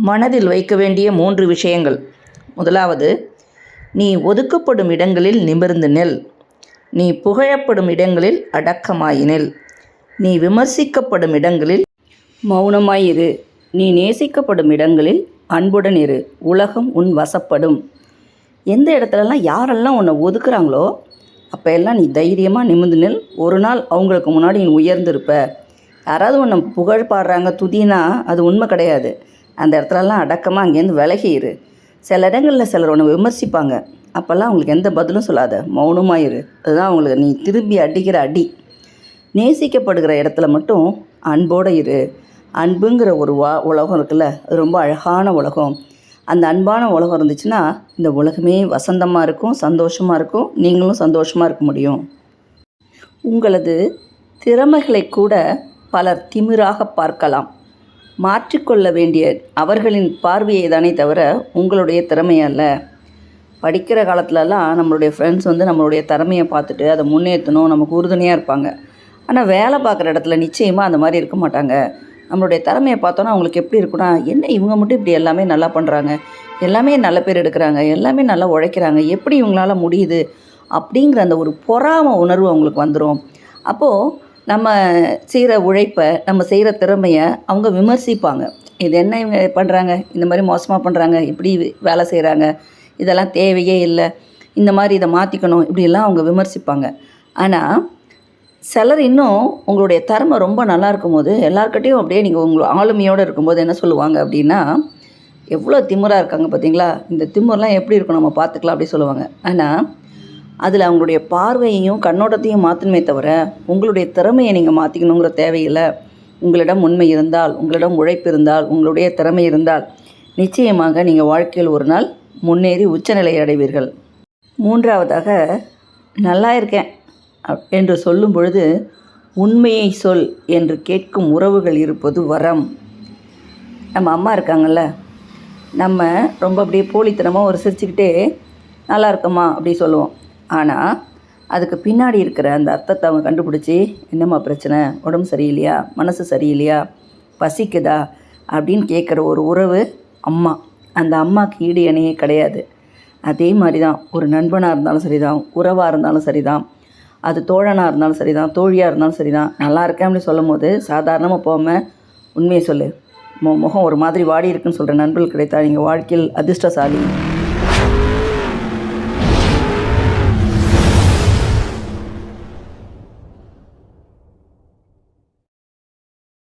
மனதில் வைக்க வேண்டிய 3 விஷயங்கள். முதலாவது, நீ ஒதுக்கப்படும் இடங்களில் நிமிர்ந்து நில். நீ புகழப்படும் இடங்களில் அடக்கமாயினில். நீ விமர்சிக்கப்படும் இடங்களில் மௌனமாயிரு. நீ நேசிக்கப்படும் இடங்களில் அன்புடன் இரு. உலகம் உன் வசப்படும். எந்த இடத்துலலாம் யாரெல்லாம் உன்னை ஒதுக்குறாங்களோ அப்போ எல்லாம் நீ தைரியமாக நிமிர்ந்து நில். ஒரு நாள் அவங்களுக்கு முன்னாடி நீ உயர்ந்திருப்ப. யாராவது உன்னை புகழ் பாடுறாங்க, துதினா அது உண்மை கிடையாது. அந்த இடத்துலலாம் அடக்கமாக அங்கேருந்து விலகிரு. சில இடங்களில் சிலர் உன்னை விமர்சிப்பாங்க. அப்போல்லாம் அவங்களுக்கு எந்த பதிலும் சொல்லாத, மௌனமாயிரு. அதுதான் அவங்களுக்கு நீ திரும்பி அடிக்கிற அடி. நேசிக்கப்படுகிற இடத்துல மட்டும் அன்போடு இரு. அன்புங்கிற ஒரு உலகம் இருக்குல்ல, அது ரொம்ப அழகான உலகம். அந்த அன்பான உலகம் இருந்துச்சுன்னா இந்த உலகமே வசந்தமாக இருக்கும், சந்தோஷமாக இருக்கும். நீங்களும் சந்தோஷமாக இருக்க முடியும். உங்களது திறமைகளை கூட பலர் திமிராக பார்க்கலாம். மாற்றிக்கொள்ள வேண்டிய அவர்களின் பார்வையை தானே தவிர உங்களுடைய திறமை அல்ல. படிக்கிற காலத்துலலாம் நம்மளுடைய ஃப்ரெண்ட்ஸ் நம்மளுடைய திறமையை பார்த்துட்டு அதை முன்னேற்றணும், நமக்கு உறுதுணையாக இருப்பாங்க. ஆனால் வேலை பார்க்குற இடத்துல நிச்சயமாக அந்த மாதிரி இருக்க மாட்டாங்க. நம்மளுடைய திறமையை பார்த்தோன்னா அவங்களுக்கு எப்படி இருக்குன்னா, என்ன இவங்க மட்டும் இப்படி எல்லாமே நல்லா பண்ணுறாங்க, எல்லாமே நல்ல பேர் எடுக்கிறாங்க, எல்லாமே நல்லா உழைக்கிறாங்க, எப்படி இவங்களால முடியுது அப்படிங்கிற அந்த ஒரு பொறாமை உணர்வு அவங்களுக்கு வந்துடும். அப்போது நம்ம செய்கிற உழைப்பை, நம்ம செய்கிற திறமையை அவங்க விமர்சிப்பாங்க. இது என்ன இவங்க பண்ணுறாங்க, இந்த மாதிரி மோசமாக பண்ணுறாங்க, இப்படி வேலை செய்கிறாங்க, இதெல்லாம் தேவையே இல்லை, இந்த மாதிரி இதை மாற்றிக்கணும், இப்படிலாம் அவங்க விமர்சிப்பாங்க. ஆனால் சிலர் இன்னும் உங்களுடைய திறமை ரொம்ப நல்லா இருக்கும்போது எல்லாருக்கிட்டையும் அப்படியே நீங்கள் உங்கள் ஆளுமையோடு இருக்கும்போது என்ன சொல்லுவாங்க அப்படின்னா, எவ்வளோ திமிராக இருக்காங்க பார்த்தீங்களா, இந்த திமிரெலாம் எப்படி இருக்கும் நம்ம பார்த்துக்கலாம் அப்படி சொல்லுவாங்க. ஆனால் அதில் அவங்களுடைய பார்வையையும் கண்ணோட்டத்தையும் மாற்றணுமே தவிர உங்களுடைய திறமையை நீங்கள் மாற்றிக்கணுங்கிற தேவையில்லை. உங்களிடம் உண்மை இருந்தால், உங்களிடம் உழைப்பு இருந்தால், உங்களுடைய திறமை இருந்தால் நிச்சயமாக நீங்கள் வாழ்க்கையில் ஒரு நாள் முன்னேறி உச்சநிலையை அடைவீர்கள். 3வதாக, நல்லா இருக்கேன் என்று சொல்லும் பொழுது உண்மையை சொல் என்று கேட்கும் உறவுகள் இருப்பது வரம். நம்ம அம்மா இருக்காங்கள்ல, நம்ம ரொம்ப அப்படியே போலித்தனமாக ஒரு சிரிச்சுக்கிட்டே நல்லா இருக்கம்மா அப்படி சொல்லுவோம். ஆனால் அதுக்கு பின்னாடி இருக்கிற அந்த அர்த்தத்தை அவங்க கண்டுபிடிச்சி, என்னம்மா பிரச்சனை, உடம்பு சரியில்லையா, மனசு சரியில்லையா, பசிக்குதா அப்படின்னு கேட்குற ஒரு உறவு அம்மா. அந்த அம்மாவுக்கு ஈடு இணையே கிடையாது. அதே மாதிரி தான் ஒரு நண்பனாக இருந்தாலும் சரி தான், உறவாக இருந்தாலும் சரி தான், அது தோழனாக இருந்தாலும் சரி தான், தோழியாக இருந்தாலும் சரி தான். நல்லா இருக்கேன் அப்படின்னு சொல்லும் போது சாதாரணமாக போகாமல் உண்மையை சொல்லு. முகம் ஒரு மாதிரி வாடி இருக்குன்னு சொல்கிற நண்பர்கள் கிடைத்தா நீங்கள் வாழ்க்கையில் அதிர்ஷ்டசாலி.